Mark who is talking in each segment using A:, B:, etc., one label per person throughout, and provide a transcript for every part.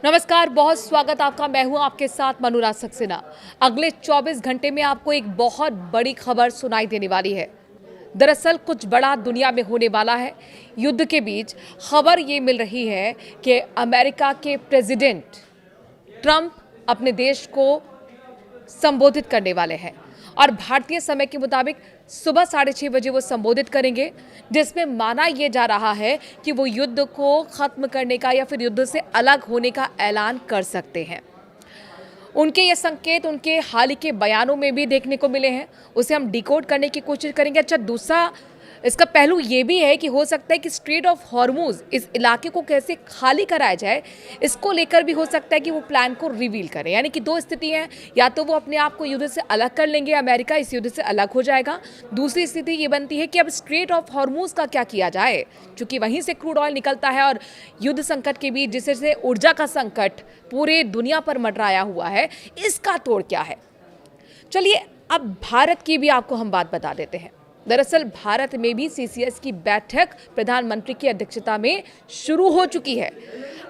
A: नमस्कार, बहुत स्वागत आपका। मैं हूं आपके साथ मनुराज सक्सेना। अगले 24 घंटे में आपको एक बहुत बड़ी खबर सुनाई देने वाली है। दरअसल कुछ बड़ा दुनिया में होने वाला है। युद्ध के बीच खबर ये मिल रही है कि अमेरिका के प्रेसिडेंट ट्रंप अपने देश को संबोधित करने वाले हैं और भारतीय समय के मुताबिक सुबह 6:30 बजे वो संबोधित करेंगे, जिसमें माना यह जा रहा है कि वो युद्ध को खत्म करने का या फिर युद्ध से अलग होने का ऐलान कर सकते हैं। उनके ये संकेत उनके हाल ही के बयानों में भी देखने को मिले हैं। उसे हम डिकोड करने की कोशिश करेंगे। अच्छा, दूसरा इसका पहलू ये भी है कि हो सकता है कि स्ट्रेट ऑफ हॉर्मुज, इस इलाके को कैसे खाली कराया जाए, इसको लेकर भी हो सकता है कि वो प्लान को रिवील करें। यानी कि दो स्थिति हैं, या तो वो अपने आप को युद्ध से अलग कर लेंगे, अमेरिका इस युद्ध से अलग हो जाएगा। दूसरी स्थिति ये बनती है कि अब स्ट्रेट ऑफ हॉर्मुज का क्या किया जाए, क्योंकि वहीं से क्रूड ऑयल निकलता है और युद्ध संकट के बीच जिससे ऊर्जा का संकट पूरे दुनिया पर मंडराया हुआ है, इसका तोड़ क्या है। चलिए अब भारत की भी आपको हम बात बता देते हैं। दरअसल भारत में भी सीसीएस की बैठक प्रधानमंत्री की अध्यक्षता में शुरू हो चुकी है।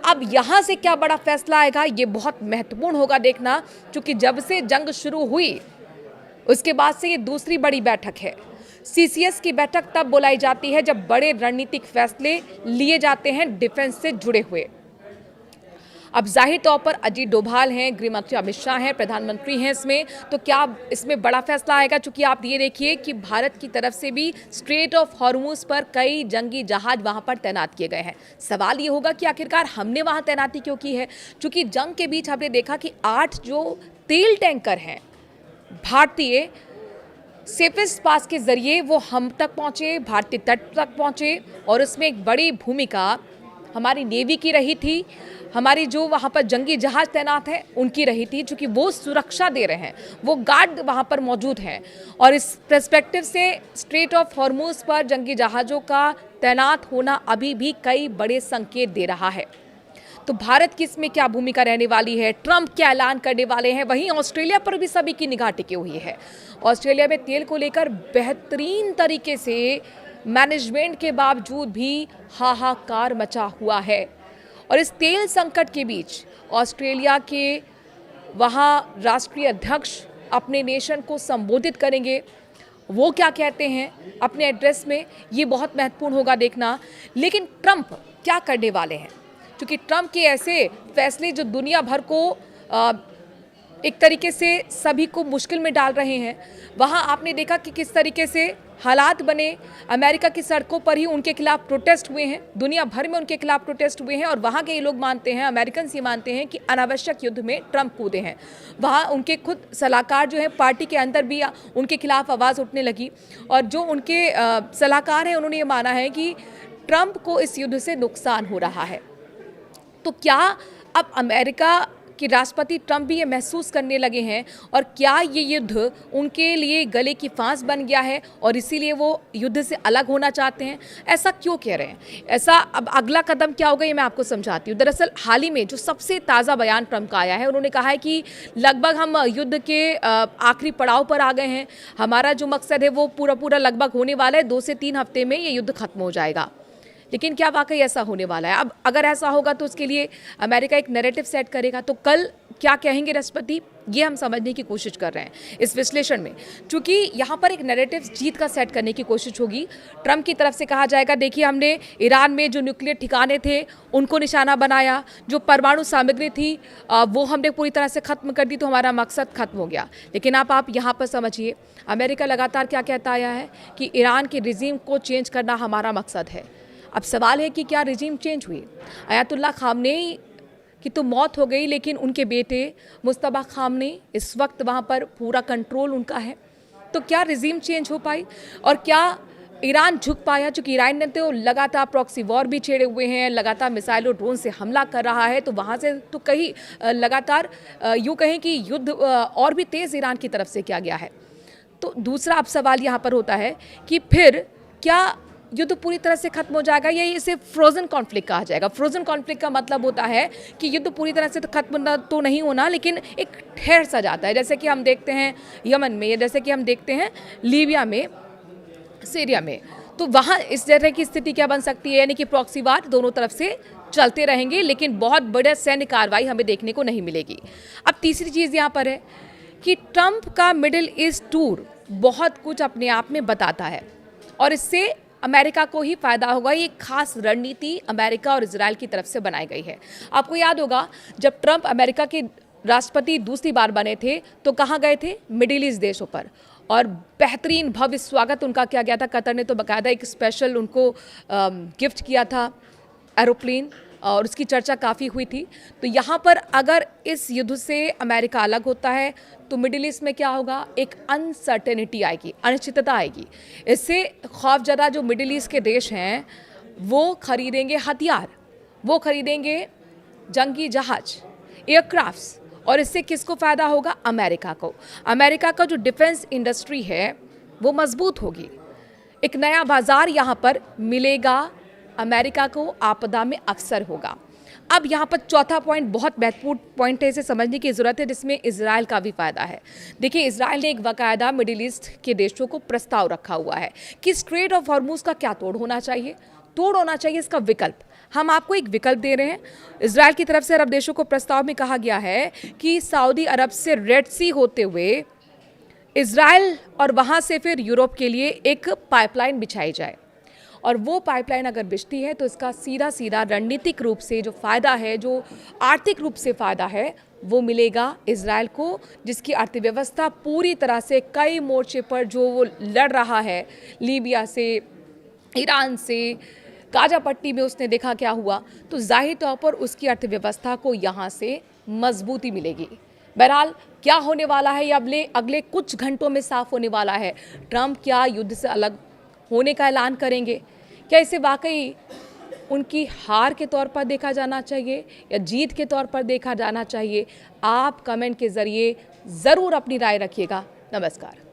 A: अब यहाँ से क्या बड़ा फैसला आएगा, ये बहुत महत्वपूर्ण होगा देखना, क्योंकि जब से जंग शुरू हुई उसके बाद से ये दूसरी बड़ी बैठक है। सीसीएस की बैठक तब बुलाई जाती है जब बड़े रणनीतिक फैसले लिए जाते हैं डिफेंस से जुड़े हुए। अब जाहिर तौर पर अजीत डोभाल हैं, गृह मंत्री अमित शाह हैं, प्रधानमंत्री हैं इसमें, तो क्या इसमें बड़ा फैसला आएगा। चूंकि आप ये देखिए कि भारत की तरफ से भी स्ट्रेट ऑफ हॉर्मुज पर कई जंगी जहाज वहां पर तैनात किए गए हैं। सवाल ये होगा कि आखिरकार हमने वहां तैनाती क्यों की है। चूंकि जंग के बीच हमने देखा कि 8 जो तेल टैंकर हैं भारतीय, सेफेस्ट पास के जरिए वो हम तक पहुंचे, भारतीय तट तक पहुंचे, और उसमें एक बड़ी भूमिका हमारी नेवी की रही थी, हमारी जो वहाँ पर जंगी जहाज तैनात है उनकी रही थी, क्योंकि वो सुरक्षा दे रहे हैं, वो गार्ड वहाँ पर मौजूद हैं। और इस पर्सपेक्टिव से स्ट्रेट ऑफ हॉर्मुज पर जंगी जहाज़ों का तैनात होना अभी भी कई बड़े संकेत दे रहा है। तो भारत की इसमें क्या भूमिका रहने वाली है, ट्रंप क्या ऐलान करने वाले हैं। वहीं ऑस्ट्रेलिया पर भी सभी की निगाह टिकी हुई है। ऑस्ट्रेलिया में तेल को लेकर बेहतरीन तरीके से मैनेजमेंट के बावजूद भी हाहाकार मचा हुआ है। और इस तेल संकट के बीच ऑस्ट्रेलिया के वहाँ राष्ट्रीय अध्यक्ष अपने नेशन को संबोधित करेंगे। वो क्या कहते हैं अपने एड्रेस में, ये बहुत महत्वपूर्ण होगा देखना। लेकिन ट्रंप क्या करने वाले हैं, क्योंकि ट्रंप के ऐसे फैसले जो दुनिया भर को एक तरीके से सभी को मुश्किल में डाल रहे हैं। वहाँ आपने देखा कि किस तरीके से हालात बने। अमेरिका की सड़कों पर ही उनके खिलाफ प्रोटेस्ट हुए हैं, दुनिया भर में उनके खिलाफ प्रोटेस्ट हुए हैं, और वहाँ के ये लोग मानते हैं, अमेरिकन ये मानते हैं कि अनावश्यक युद्ध में ट्रंप कूदे हैं। वहाँ उनके खुद सलाहकार जो है पार्टी के अंदर भी उनके खिलाफ आवाज़ उठने लगी, और जो उनके सलाहकार हैं उन्होंने ये माना है कि ट्रंप को इस युद्ध से नुकसान हो रहा है। तो क्या अब अमेरिका कि राष्ट्रपति ट्रंप भी ये महसूस करने लगे हैं, और क्या ये युद्ध उनके लिए गले की फांस बन गया है और इसीलिए वो युद्ध से अलग होना चाहते हैं। ऐसा क्यों कह रहे हैं, ऐसा अब अगला कदम क्या होगा ये मैं आपको समझाती हूँ। दरअसल हाल ही में जो सबसे ताज़ा बयान ट्रंप का आया है, उन्होंने कहा है कि लगभग हम युद्ध के आखिरी पड़ाव पर आ गए हैं। हमारा जो मकसद है वो पूरा लगभग होने वाला है, 2 से 3 हफ्ते में ये युद्ध खत्म हो जाएगा। लेकिन क्या वाकई ऐसा होने वाला है। अब अगर ऐसा होगा तो उसके लिए अमेरिका एक नैरेटिव सेट करेगा। तो कल क्या कहेंगे राष्ट्रपति, ये हम समझने की कोशिश कर रहे हैं इस विश्लेषण में, क्योंकि यहाँ पर एक नैरेटिव जीत का सेट करने की कोशिश होगी। ट्रंप की तरफ से कहा जाएगा, देखिए हमने ईरान में जो न्यूक्लियर ठिकाने थे उनको निशाना बनाया, जो परमाणु सामग्री थी वो हमने पूरी तरह से ख़त्म कर दी, तो हमारा मकसद खत्म हो गया। लेकिन आप यहाँ पर समझिए, अमेरिका लगातार क्या कहता आया है कि ईरान के रिजीम को चेंज करना हमारा मकसद है। अब सवाल है कि क्या रिजीम चेंज हुई। अयातुल्ला खामनेई की तो मौत हो गई, लेकिन उनके बेटे मुस्तफा खामनेई इस वक्त वहाँ पर पूरा कंट्रोल उनका है। तो क्या रिजीम चेंज हो पाई, और क्या ईरान झुक पाया। चूँकि ईरान ने तो लगातार प्रॉक्सी वॉर भी छेड़े हुए हैं, लगातार मिसाइल और ड्रोन से हमला कर रहा है, तो वहाँ से तो कहीं लगातार यूँ कहें कि युद्ध और भी तेज़ ईरान की तरफ से किया गया है। तो दूसरा अब सवाल यहाँ पर होता है कि फिर क्या युद्ध पूरी तरह से खत्म हो जाएगा, या इसे फ्रोजन कॉन्फ्लिक्ट कहा जाएगा। फ्रोजन कॉन्फ्लिक्ट का मतलब होता है कि युद्ध पूरी तरह से तो खत्म तो नहीं होना, लेकिन एक ठहर सा जाता है, जैसे कि हम देखते हैं यमन में, या जैसे कि हम देखते हैं लीबिया में, सीरिया में। तो वहाँ इस तरह की स्थिति क्या बन सकती है, यानी कि प्रॉक्सी वार दोनों तरफ से चलते रहेंगे, लेकिन बहुत बड़ा सैन्य कार्रवाई हमें देखने को नहीं मिलेगी। अब तीसरी चीज़ यहाँ पर है कि ट्रंप का मिडिल ईस्ट टूर बहुत कुछ अपने आप में बताता है और इससे अमेरिका को ही फायदा होगा। ये खास रणनीति अमेरिका और इजराइल की तरफ से बनाई गई है। आपको याद होगा जब ट्रंप अमेरिका के राष्ट्रपति दूसरी बार बने थे तो कहाँ गए थे? मिडिल ईस्ट देशों पर, और बेहतरीन भव्य स्वागत उनका किया गया था। कतर ने तो बाकायदा एक स्पेशल उनको गिफ्ट किया था एरोप्लेन, और उसकी चर्चा काफ़ी हुई थी। तो यहाँ पर अगर इस युद्ध से अमेरिका अलग होता है तो मिडिल ईस्ट में क्या होगा? एक अनसर्टेनिटी आएगी, अनिश्चितता आएगी। इससे खौफजदा जो मिडिल ईस्ट के देश हैं वो खरीदेंगे हथियार, वो खरीदेंगे जंगी जहाज, एयरक्राफ्ट्स, और इससे किसको फ़ायदा होगा? अमेरिका को। अमेरिका का जो डिफेंस इंडस्ट्री है वो मजबूत होगी। एक नया बाजार यहाँ पर मिलेगा, अमेरिका को आपदा में अक्सर होगा। अब यहाँ पर चौथा पॉइंट बहुत महत्वपूर्ण पॉइंट है, इसे समझने की ज़रूरत है, जिसमें इजराइल का भी फायदा है। देखिए, इजराइल ने एक बाकायदा मिडिल ईस्ट के देशों को प्रस्ताव रखा हुआ है कि स्ट्रेट ऑफ हॉर्मुज का क्या तोड़ होना चाहिए, तोड़ होना चाहिए इसका विकल्प। हम आपको एक विकल्प दे रहे हैं। इजराइल की तरफ से अरब देशों को प्रस्ताव में कहा गया है कि सऊदी अरब से रेड सी होते हुए इजराइल और वहाँ से फिर यूरोप के लिए एक पाइपलाइन बिछाई जाए, और वो पाइपलाइन अगर बिछती है तो इसका सीधा सीधा रणनीतिक रूप से जो फ़ायदा है, जो आर्थिक रूप से फ़ायदा है, वो मिलेगा इजराइल को, जिसकी अर्थव्यवस्था पूरी तरह से कई मोर्चे पर जो वो लड़ रहा है, लीबिया से, ईरान से, गाजा पट्टी में उसने देखा क्या हुआ, तो जाहिर तौर पर उसकी अर्थव्यवस्था को यहाँ से मजबूती मिलेगी। बहरहाल क्या होने वाला है ये अगले कुछ घंटों में साफ होने वाला है। ट्रंप क्या युद्ध से अलग होने का ऐलान करेंगे? क्या इसे वाकई उनकी हार के तौर पर देखा जाना चाहिए या जीत के तौर पर देखा जाना चाहिए? आप कमेंट के ज़रिए ज़रूर अपनी राय रखिएगा। नमस्कार।